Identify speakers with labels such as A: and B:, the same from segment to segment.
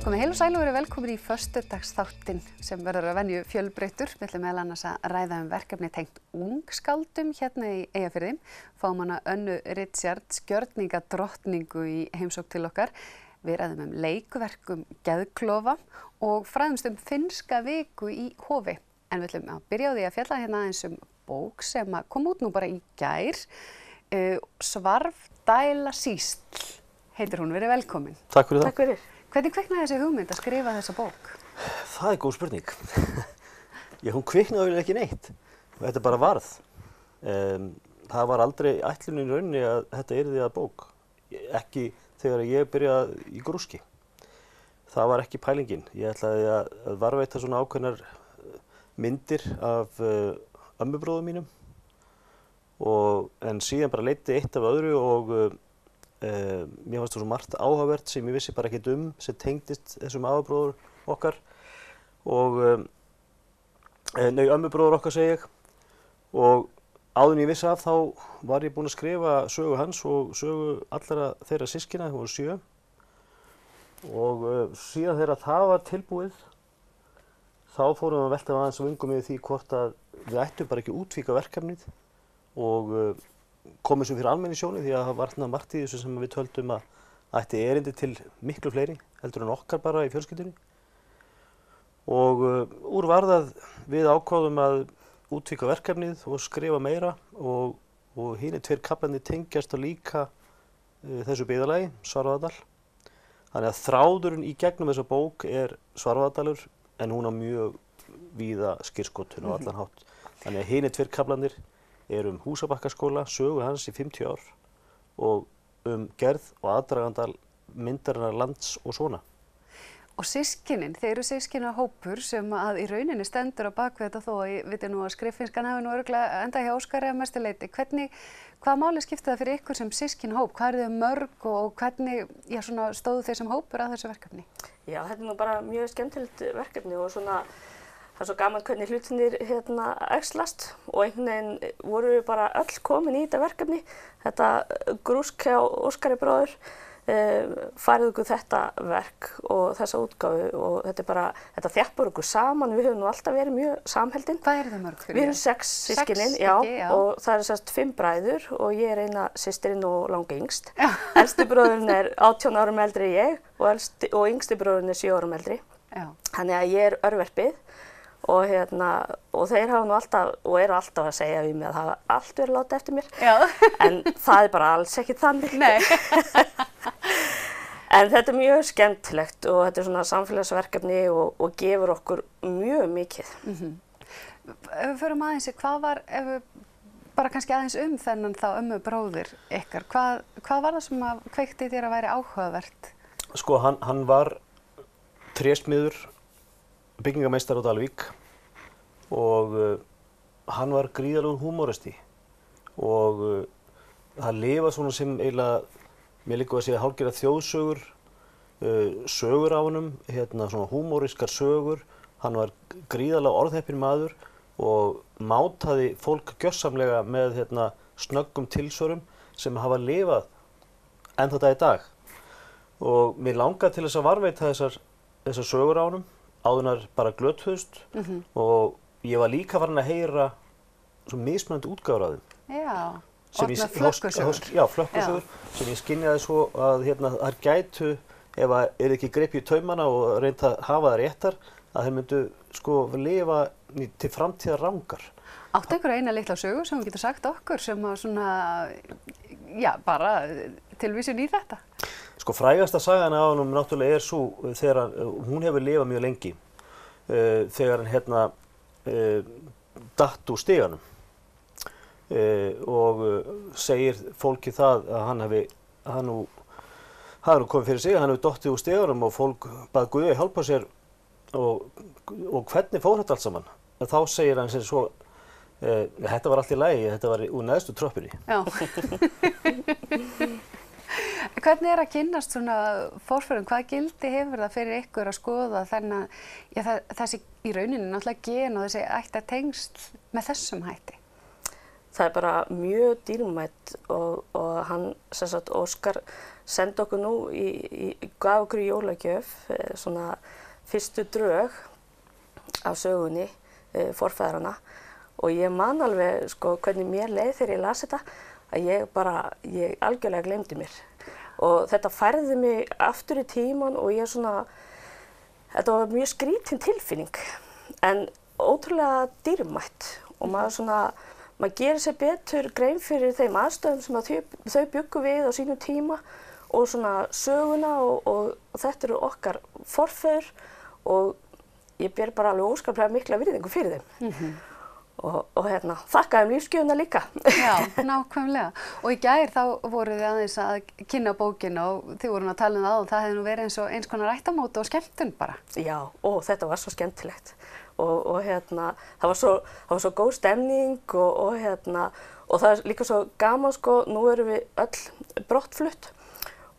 A: Komið heil og sæl og verið velkomin í föstudagsþáttinn sem verður að venju fjölbreyttur. Við ætlum meðal annars að ræða verkefni tengt ungskáldum hérna í Eyjafirði. Fáum hana Önnu Richards, gjörningadrottningu í heimsókn til okkar. Við ræðum leikverkum geðklofa og fræðumst finnska viku í Hofi. En við ætlum að byrja á því að fjalla hérna aðeins bók sem kom út nú bara í gær. Svarfdæla sísl heitir hún, verið velkomin.
B: Takk fyrir það.
C: Takk fyrir.
A: Hvernig kviknaði þessi hugmynd að skrifa þessa bók?
B: Það góð spurning. Hún kviknaði ekki neitt. Þetta bara varð. Það var aldrei ætlunin í rauninni að þetta yrði að bók. Ekki þegar ég byrjaði í grúski. Það var ekki pælingin. Ég ætlaði að varðveita svona ákveðnar myndir af ömmubróðum mínum. En síðan bara leiddi eitt af öðru og mér fannst það svo margt áhugavert sem ég vissi bara ekkert sem tengdist þessum afabróður okkar og ömmubróður okkar segi ég og áður en ég vissi af þá var ég búinn að skrifa sögu hans og sögu allra þeirra systkina, það voru 7 og síðan þegar það var tilbúið þá fórum við að velta aðeins vöngum yfir því hvort að við ættum bara ekki útvíka verkefnið og komið sem fyrir almenningssjóni því að það var þarna margt í þessu sem við töldum að ætti erindi til miklu fleiri heldur en okkar bara í fjölskyldunni. Og úr varð að við ákváðum að útvíka verkefnið og skrifa meira og hinir 2 kaflarnir tengjast og líka þessu byggðarlagi, Svarfaðardal. Þannig að þráðurinn í gegnum þessa bók Svarfaðardalur en hún á mjög víða skírskotun á allan hátt. Þannig að hinir 2 kaflarnir Húsabakkaskóla, sögu hans í 50 ár og gerð og aðdraganda myndarinnar lands og svona.
A: Og systkinin, þeir eru systkinahópur sem að í rauninni stendur á bakvið þetta þó að ég viti nú að skriffinskan hafi nú örugglega enda hjá Óskari að mestu leyti. Hvaða máli skipti það fyrir ykkur sem systkinahóp? Hvað eru þau mörg og hvernig stóðu þeir sem hópur að þessu verkefni?
C: Já, þetta nú bara mjög skemmtilegt verkefni og svona það svo gaman hvernig hlutinir æxlast og einhvern veginn voru við bara öll komin í þetta verkefni. Þetta grúsk hjá Óskari bróður færði okkur þetta verk og þessa útgáfu og þetta þjappar okkur saman. Við höfum nú alltaf verið mjög samheldin.
A: Hvað eru þau mörg?
C: Við erum 6 systkinin, já, og það eru sérst 5 bræður og ég eina systirinn og langeyngst. Elsti bróðurinn 18 árum eldri en ég og yngsti bróðurinn 7 árum eldri. Já. Þannig að ég örverpið. Og þeir hafa nú alltaf og eru alltaf að segja við mig að það hafa allt verið látið eftir mér. Já. En það bara alls ekki þannig. Nei. En þetta mjög skemmtilegt og þetta svona samfélagsverkefni og gefur okkur mjög mikið.
A: Ef við förum aðeins ef við bara kannski aðeins þennan þá ömmubróðir ykkar, hvað var það sem kveikti þér að væri áhugavert?
B: Sko, hann var trésmiður, byggingameistar á Dalvík og hann var gríðarlegur húmoristi og það lifa svona sem eiginlega, mér líka að segja hálfgerðar þjóðsögur, sögur af honum, svona húmoriskar sögur. Hann var gríðarlega orðheppinn maður og mátaði fólk gjörsamlega með snöggum tilsvörum sem hafa lifað enn þetta í dag. Og mér langaði til þess að varðveita þessar sögur af honum áðunar bara glötuðust og ég var líka farin að heyra svo mismunandi útgáfur af þeim.
A: Já, orðna flökkusögur.
B: Já, flökkusögur sem ég skynjaði svo að þær gætu, ef það ekki gripið í taumana og reynt að hafa það réttar, að þeir myndu lifa til framtíðar rangar.
A: Áttu einhverja eina litla sögu sem þú getur sagt okkur sem bara tilvísun í þetta?
B: Sko, frægasta sagan af honum náttúrulega sú þegar hún hefur lifað mjög lengi þegar hann datt úr stiganum og segir fólki það að hann hafi komið fyrir sig, hann hefur dottið úr stiganum og fólk bað Guði að hjálpa sér og hvernig fór þetta allt saman? Þá segir hann sér svo þetta var allt í lagi, þetta var úr neðstu tröppinni. Já.
A: Hvernig að kynnast svona forförum? Hvað gildi hefur það fyrir ykkur að skoða þessi í rauninni náttúrulega gen og þessi ættatengsl með þessum hætti?
C: það er bara mjög dýrmætt og hann, sem sagt, Óskar sendi okkur nú gaf okkur í jólagjöf svona fyrstu drög af sögunni forfeðranna og ég man alveg sko hvernig mér leið þegar ég las þetta að ég algjörlega gleymdi mér og þetta færði mig aftur í tíman og þetta var mjög skrítin tilfinning en ótrúlega dýrmætt og maður gerir sér betur grein fyrir þeim aðstöðum sem þau bjuggu við á sínum tíma og svona söguna og þetta eru okkar forfeður og ég ber bara alveg óskaplega mikla virðingu fyrir þeim. Og þakka þeim lífsgjöfuna líka.
A: Já, nákvæmlega. Og í gær þá voru þið aðeins að kynna bókina og þið voru að tala um það og það hefði nú verið eins konar ættamót og skemmtun bara.
C: Já, og þetta var svo skemmtilegt. Og það var svo góð stemning og það er líka svo gaman sko, nú erum við öll brottflutt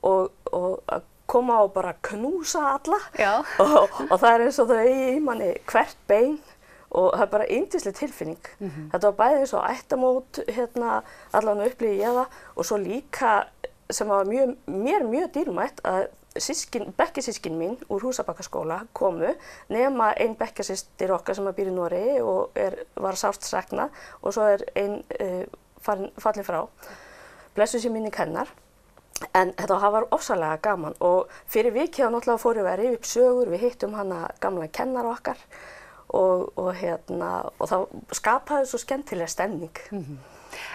C: og að koma og bara knúsa alla og það er eins og þau eigi í manni hvert bein og það er bara yndisleg tilfinning. Þetta var bæði eins og ættamót, allan upplifði ég það og svo líka sem var mér mjög dýrmætt að bekkjarsystkini mín úr Húsabakkaskóla komu nema ein bekkjarsystir okkar sem býr í Noregi og var sárt saknað og svo er ein fallin frá. Blessuð sé minning hennar. En þetta var ofsalega gaman og fyrir vikið náttúrulega fórum við að rifja upp sögur, við hittum hana gamla kennara okkar og það skapaði svo skemmtilega stemning.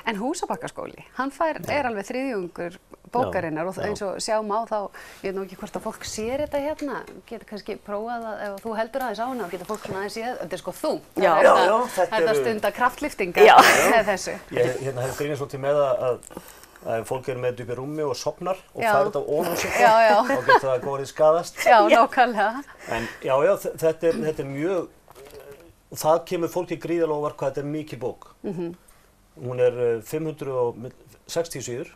A: En Húsabakkaskóli, hann er alveg þriðjungur bókarinnar og eins og sjáum á þá, ég veit nú ekki hvort að fólk sér þetta hérna, getur kannski prófað að, ef þú heldur aðeins á hana og getur fólk svona aðeins séð, þetta er sko þú. Þetta stundar kraftliftingar með þessu.
B: Ég hef grínað svolítið með að fólk með djúpi rúmi og sofnar og fær þetta ofan sig þá getur það góðið skaðast.
A: Já, nákvæmlega. En
B: þetta er mjög, það kemur fólki gríðarlega á óvart hvað þetta er mikil bók. Hún er 560 síður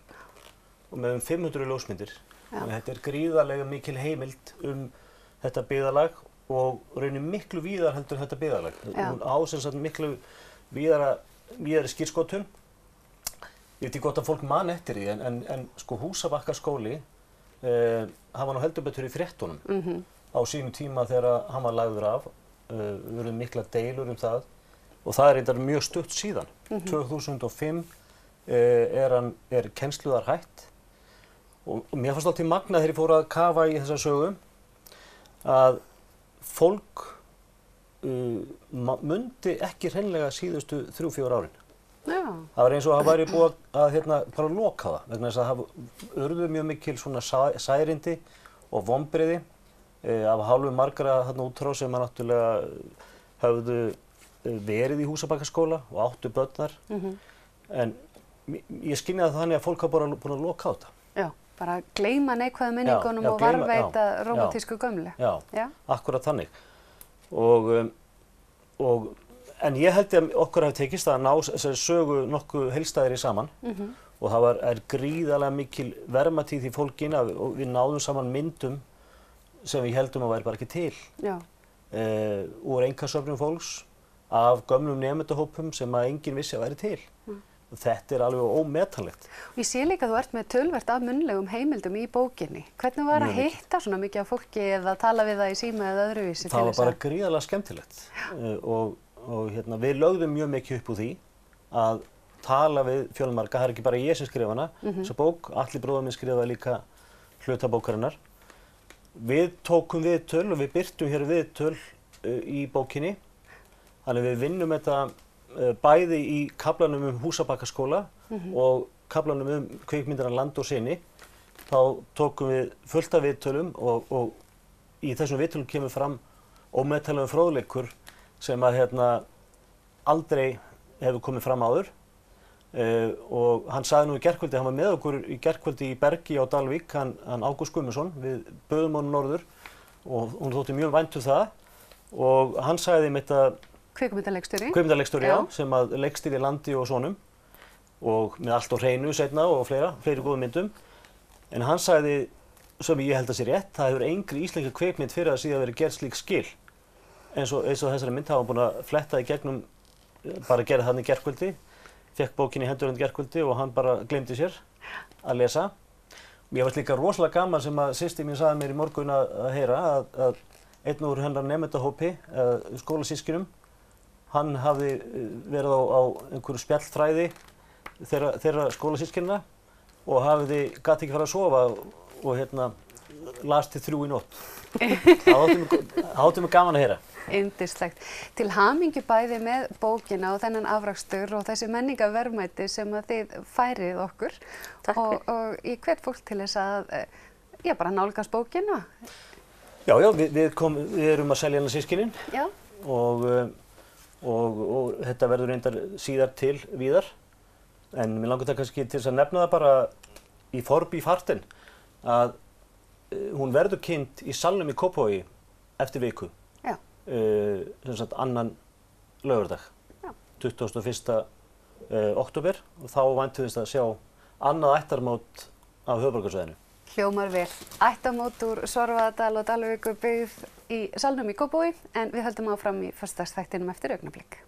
B: og með 500 ljósmyndir. Þetta er gríðarlega mikil heimild þetta byggðarlag og raunin miklu víðar heldur þetta byggðarlag. Hún á sem sagt miklu víðari skírskotun. Ég veit ekki gott að fólk man eftir því, en sko Húsabakkaskóli, hann var nú heldur betur í fréttunum á sínum tíma þegar hann var lagður af. Við verðum mikla deilur það og það er reyndar mjög stutt síðan. 2005 er kennsluðar hætt og mér fannst alltaf magnað þegar ég fór að kafa í þessa sögu að fólk mundi ekki hreinlega síðustu 3-4 árin. Það var eins og það væri búið að bara loka það vegna þess að það urðu mjög mikil svona særindi og vonbrigði af hálfu margra þarna útrá sem náttúrulega höfðu verið í Húsabakkaskóla og áttu börn þar. En ég skynjaði það þannig að fólk hafa bara búin að loka á þetta.
A: Já, bara gleyma neikvæðu minningunum og varðveita rómantísku gömlu.
B: Já, akkúrat þannig. En ég held að okkur hafi tekist að ná þessari sögu nokkuð heildstæðri saman og það er gríðarlega mikil verðmæti í því fólgin að við náðum saman myndum sem við heldum að væri bara ekki til. Úr einkasöfnum fólks, af gömlum nemendahópum sem að enginn vissi að væri til. Þetta er alveg ómetanlegt.
A: Ég sé líka að þú ert með töluvert af munnlegum heimildum í bókinni. Hvernig var að hitta svona mikið af fólki eða tala við það í síma eða öðruvísi?
B: Það var bara gríðarlega skemmtilegt og við lögðum mjög mikið upp úr því að tala við fjölmarga. Það er ekki bara ég sem skrifa hana, þessa bók. Atli bróðir minn skrifaði líka hluta bókarinnar. Við tókum viðtöl og við birtum hér viðtöl í bókinni. Þannig við vinnum þetta bæði í kaflanum Húsabakkaskóla og kaflanum kvikmyndina Land og syni. Þá tókum við fullt af viðtölum og í þessum viðtölum kemur fram ómetanlegur fróðleikur sem að aldrei hefur komið fram áður. Og hann sagði nú í gærkvöldi, hann var með okkur í gærkvöldi í Bergi á Dalvík, hann Ágúst Guðmundsson, við böðum honum norður og hún þótti mjög vænt það og hann sagði mitt að Kvikmyndaleikstjóri, já, sem að leikstýrði Landi og sonum og með Allt á hreinu seinna og fleiri góðum myndum. En hann sagði, sem ég held að sé rétt, það hefur engri íslenska kvikmynd fyrir að síðan verið gerð slík skil. Eins og þessari mynd hafa búin að fletta í gegnum, bara gera þannig í gærkvöldi, fekk bókin í hendur gærkvöldi og hann bara gleymdi sér að lesa. Mér varst líka rosalega gaman sem að systir mín sagði mér í morgun að heyra að einn úr hennar nemendahópi, skólasískinum, hann hafði verið á einhverju spjallþræði þeirra skólasískinna og gat ekki fara að sofa og las til 3 í nótt. Það átti mig gaman að heyra.
A: Yndislegt. Til hamingju bæði með bókina og þennan afrakstur og þessi menningarverðmæti sem að þið færið okkur. Og ég hvet fólk til þess að bara nálgast bókina.
B: Já, við erum að selja hana systkinin og þetta verður reyndar síðar til víðar. En mér langar það kannski til þess að nefna það bara í forbifarten að hún verður kynnt í Salnum í Kópavogi eftir viku. Sem sagt annan laugardag, 21. október og þá væntum við að sjá annað ættarmót af höfuðborgarsvæðinu.
A: Hljómar vel. Ættarmót úr Svarfaðardal og Dalvíkurbyggð í Salnum í Kópavogi en við höldum áfram í föstudagsþættinum eftir augnablik.